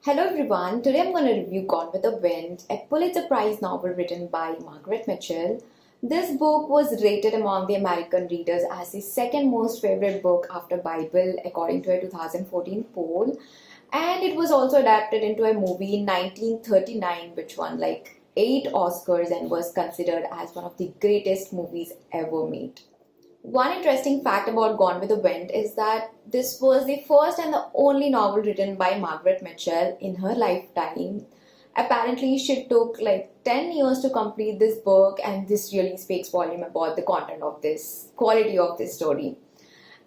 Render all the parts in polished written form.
Hello everyone, today I'm going to review Gone with the Wind, a Pulitzer Prize novel written by Margaret Mitchell. This book was rated among the American readers as the second most favorite book after Bible according to a 2014 poll, and it was also adapted into a movie in 1939 which won like 8 Oscars and was considered as one of the greatest movies ever made. One interesting fact about Gone with the Wind is that this was the first and the only novel written by Margaret Mitchell in her lifetime. Apparently, she took like 10 years to complete this book, and this really speaks volume about the content of this, quality of this story.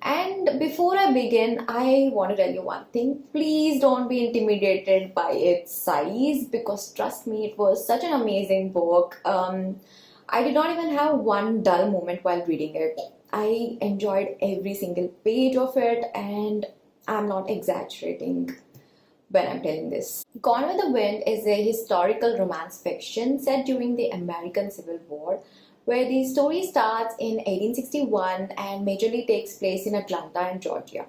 And before I begin, I want to tell you one thing. Please don't be intimidated by its size because trust me, it was such an amazing book. I did not even have one dull moment while reading it. I enjoyed every single page of it, and I'm not exaggerating when I'm telling this. Gone with the Wind is a historical romance fiction set during the American Civil War, where the story starts in 1861 and majorly takes place in Atlanta and Georgia.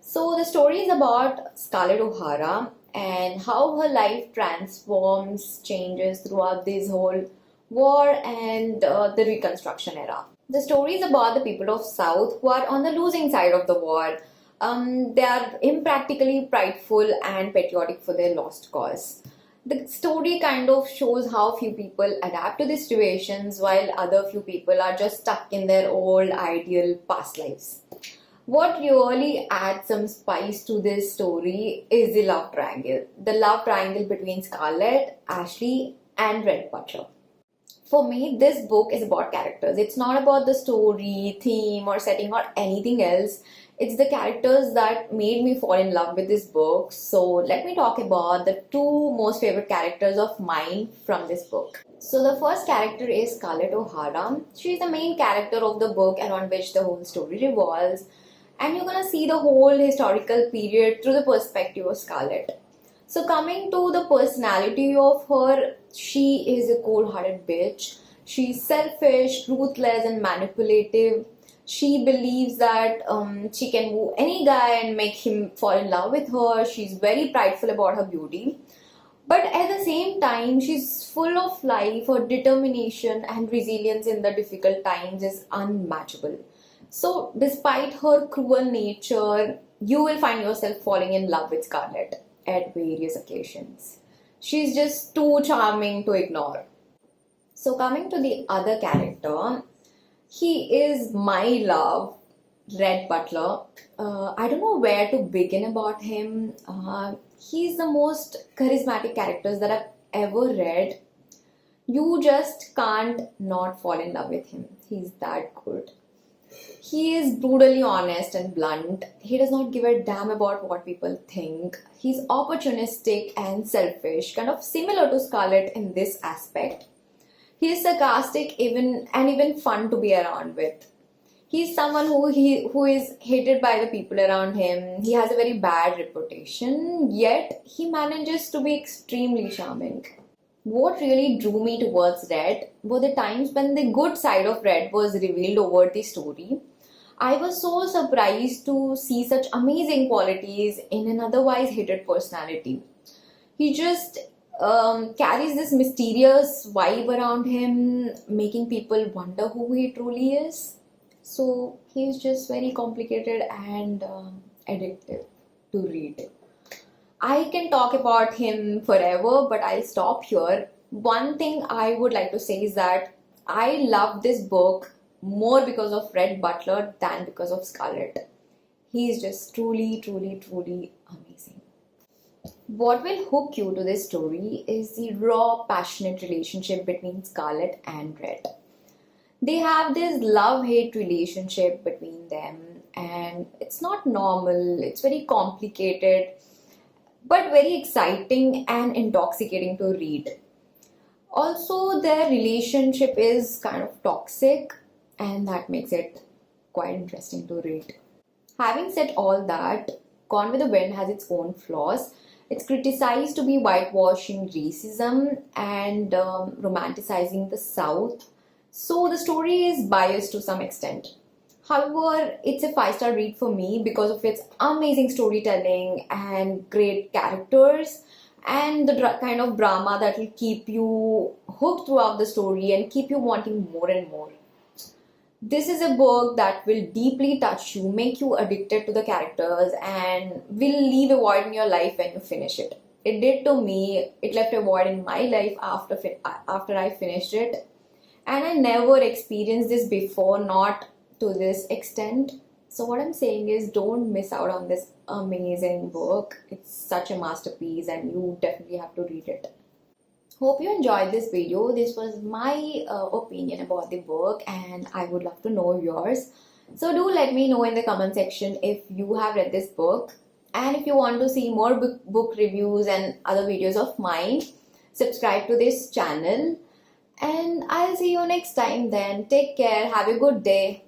So the story is about Scarlett O'Hara and how her life transforms, changes throughout this whole war and the Reconstruction era. The story is about the people of South who are on the losing side of the war. They are impractically prideful and patriotic for their lost cause. The story kind of shows how few people adapt to the situations while other few people are just stuck in their old ideal past lives. What really adds some spice to this story is the love triangle. The love triangle between Scarlett, Ashley, and Red Butler. For me, this book is about characters. It's not about the story, theme, or setting, or anything else. It's the characters that made me fall in love with this book. So, let me talk about the two most favorite characters of mine from this book. So, the first character is Scarlett O'Hara. She's the main character of the book around which the whole story revolves. And you're gonna see the whole historical period through the perspective of Scarlett. So coming to the personality of her, she is a cold-hearted bitch. She's selfish, ruthless, and manipulative. She believes that she can woo any guy and make him fall in love with her. She's very prideful about her beauty. But at the same time, she's full of life. Her determination and resilience in the difficult times is unmatchable. So despite her cruel nature, you will find yourself falling in love with Scarlett at various occasions. She's just too charming to ignore. So coming to the other character, he is my love, Red Butler. I don't know where to begin about him. He's the most charismatic characters that I've ever read. You just can't not fall in love with him. He's that good. He is brutally honest and blunt. He does not give a damn about what people think. He's opportunistic and selfish, kind of similar to Scarlett in this aspect. He is sarcastic even fun to be around with. He's someone who is hated by the people around him. He has a very bad reputation, yet he manages to be extremely charming. What really drew me towards Red were the times when the good side of Red was revealed over the story. I was so surprised to see such amazing qualities in an otherwise hated personality. He just carries this mysterious vibe around him, making people wonder who he truly is. So he's just very complicated and addictive to read. I can talk about him forever, but I'll stop here. One thing I would like to say is that I love this book more because of Red Butler than because of Scarlett. He's just truly, truly, truly amazing. What will hook you to this story is the raw, passionate relationship between Scarlett and Red. They have this love-hate relationship between them, and it's not normal, it's very complicated, but very exciting and intoxicating to read. Also, their relationship is kind of toxic, and that makes it quite interesting to read. Having said all that, Gone with the Wind has its own flaws. It's criticized to be whitewashing racism and romanticizing the South. So the story is biased to some extent. However, it's a 5-star read for me because of its amazing storytelling and great characters. and the kind of drama that will keep you hooked throughout the story and keep you wanting more and more. This is a book that will deeply touch you, make you addicted to the characters, and will leave a void in your life when you finish it. It did to me. It left a void in my life after I finished it, and I never experienced this before, not to this extent. So what I'm saying is, don't miss out on this amazing book. It's such a masterpiece, and you definitely have to read it. Hope you enjoyed this video. This was my opinion about the book, and I would love to know yours. So do let me know in the comment section if you have read this book, and if you want to see more book reviews and other videos of mine, subscribe to this channel, and I'll see you next time then. Take care. Have a good day.